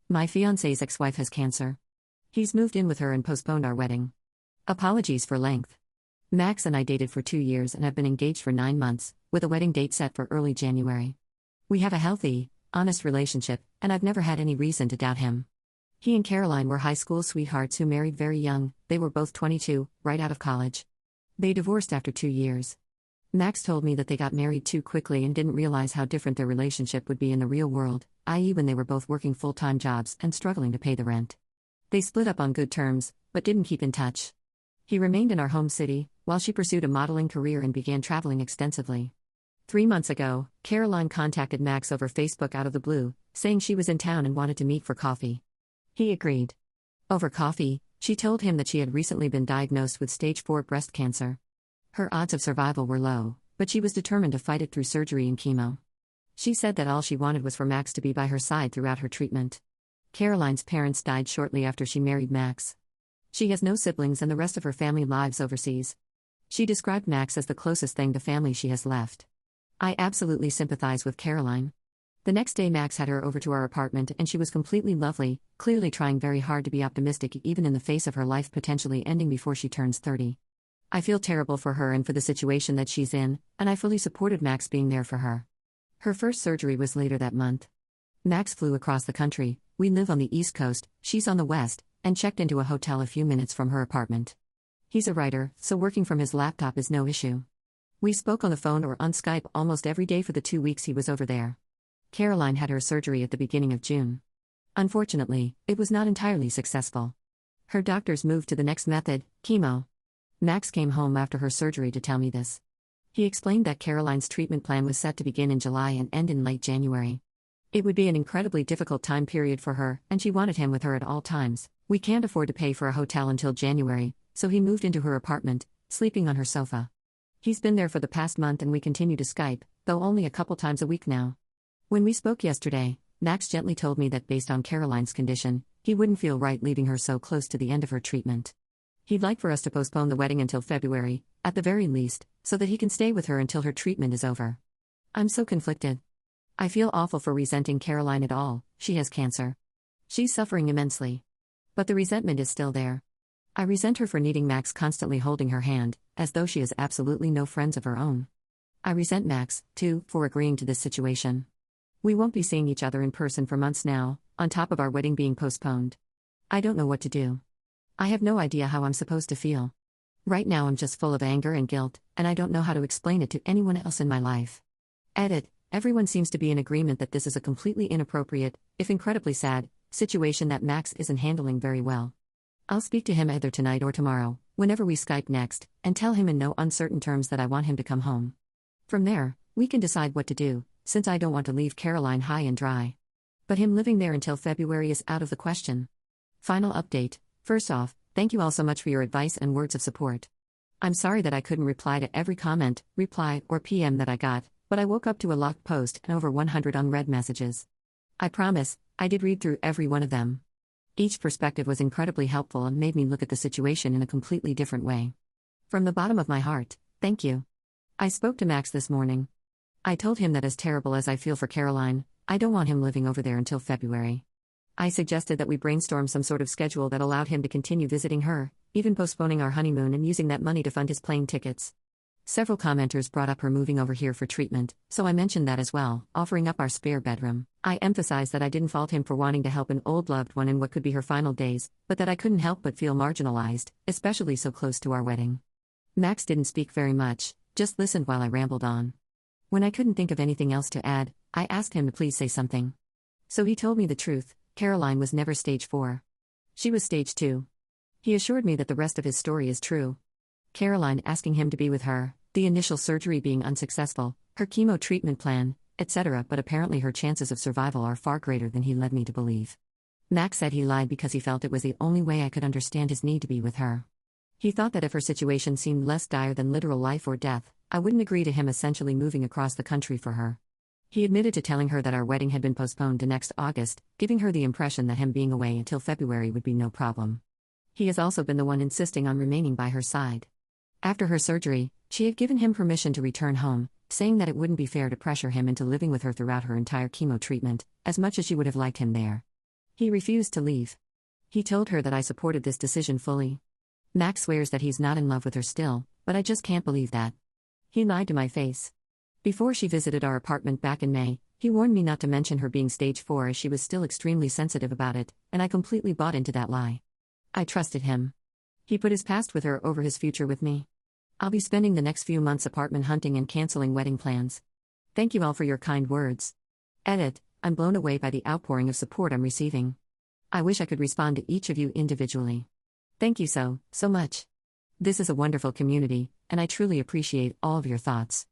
My fiance's ex-wife has cancer. He's moved in with her and postponed our wedding. Apologies for length. Max and I dated for 2 years and have been engaged for 9 months, with a wedding date set for early January. We have a healthy, honest relationship, and I've never had any reason to doubt him. He and Caroline were high school sweethearts who married very young. They were both 22, right out of college. They divorced after 2 years. Max told me that they got married too quickly and didn't realize how different their relationship would be in the real world, i.e., when they were both working full-time jobs and struggling to pay the rent. They split up on good terms, but didn't keep in touch. He remained in our home city, while she pursued a modeling career and began traveling extensively. 3 months ago, Caroline contacted Max over Facebook out of the blue, saying she was in town and wanted to meet for coffee. He agreed. Over coffee, she told him that she had recently been diagnosed with stage 4 breast cancer. Her odds of survival were low, but she was determined to fight it through surgery and chemo. She said that all she wanted was for Max to be by her side throughout her treatment. Caroline's parents died shortly after she married Max. She has no siblings and the rest of her family lives overseas. She described Max as the closest thing to family she has left. I absolutely sympathize with Caroline. The next day Max had her over to our apartment and she was completely lovely, clearly trying very hard to be optimistic even in the face of her life potentially ending before she turns 30. I feel terrible for her and for the situation that she's in, and I fully supported Max being there for her. Her first surgery was later that month. Max flew across the country, we live on the East Coast, she's on the West, and checked into a hotel a few minutes from her apartment. He's a writer, so working from his laptop is no issue. We spoke on the phone or on Skype almost every day for the 2 weeks he was over there. Caroline had her surgery at the beginning of June. Unfortunately, it was not entirely successful. Her doctors moved to the next method, chemo. Max came home after her surgery to tell me this. He explained that Caroline's treatment plan was set to begin in July and end in late January. It would be an incredibly difficult time period for her, and she wanted him with her at all times. We can't afford to pay for a hotel until January, so he moved into her apartment, sleeping on her sofa. He's been there for the past month and we continue to Skype, though only a couple times a week now. When we spoke yesterday, Max gently told me that based on Caroline's condition, he wouldn't feel right leaving her so close to the end of her treatment. He'd like for us to postpone the wedding until February, at the very least, so that he can stay with her until her treatment is over. I'm so conflicted. I feel awful for resenting Caroline at all, she has cancer. She's suffering immensely. But the resentment is still there. I resent her for needing Max constantly holding her hand, as though she has absolutely no friends of her own. I resent Max, too, for agreeing to this situation. We won't be seeing each other in person for months now, on top of our wedding being postponed. I don't know what to do. I have no idea how I'm supposed to feel. Right now I'm just full of anger and guilt, and I don't know how to explain it to anyone else in my life. Edit. Everyone seems to be in agreement that this is a completely inappropriate, if incredibly sad, situation that Max isn't handling very well. I'll speak to him either tonight or tomorrow, whenever we Skype next, and tell him in no uncertain terms that I want him to come home. From there, we can decide what to do, since I don't want to leave Caroline high and dry. But him living there until February is out of the question. Final update. First off, thank you all so much for your advice and words of support. I'm sorry that I couldn't reply to every comment, reply, or PM that I got, but I woke up to a locked post and over 100 unread messages. I promise, I did read through every one of them. Each perspective was incredibly helpful and made me look at the situation in a completely different way. From the bottom of my heart, thank you. I spoke to Max this morning. I told him that as terrible as I feel for Caroline, I don't want him living over there until February. I suggested that we brainstorm some sort of schedule that allowed him to continue visiting her, even postponing our honeymoon and using that money to fund his plane tickets. Several commenters brought up her moving over here for treatment, so I mentioned that as well, offering up our spare bedroom. I emphasized that I didn't fault him for wanting to help an old loved one in what could be her final days, but that I couldn't help but feel marginalized, especially so close to our wedding. Max didn't speak very much, just listened while I rambled on. When I couldn't think of anything else to add, I asked him to please say something. So he told me the truth. Caroline was never stage 4. She was stage 2. He assured me that the rest of his story is true. Caroline asking him to be with her, the initial surgery being unsuccessful, her chemo treatment plan, etc., but apparently her chances of survival are far greater than he led me to believe. Max said he lied because he felt it was the only way I could understand his need to be with her. He thought that if her situation seemed less dire than literal life or death, I wouldn't agree to him essentially moving across the country for her. He admitted to telling her that our wedding had been postponed to next August, giving her the impression that him being away until February would be no problem. He has also been the one insisting on remaining by her side. After her surgery, she had given him permission to return home, saying that it wouldn't be fair to pressure him into living with her throughout her entire chemo treatment, as much as she would have liked him there. He refused to leave. He told her that I supported this decision fully. Max swears that he's not in love with her still, but I just can't believe that. He lied to my face. Before she visited our apartment back in May, he warned me not to mention her being stage 4 as she was still extremely sensitive about it, and I completely bought into that lie. I trusted him. He put his past with her over his future with me. I'll be spending the next few months apartment hunting and canceling wedding plans. Thank you all for your kind words. Edit, I'm blown away by the outpouring of support I'm receiving. I wish I could respond to each of you individually. Thank you so much. This is a wonderful community, and I truly appreciate all of your thoughts.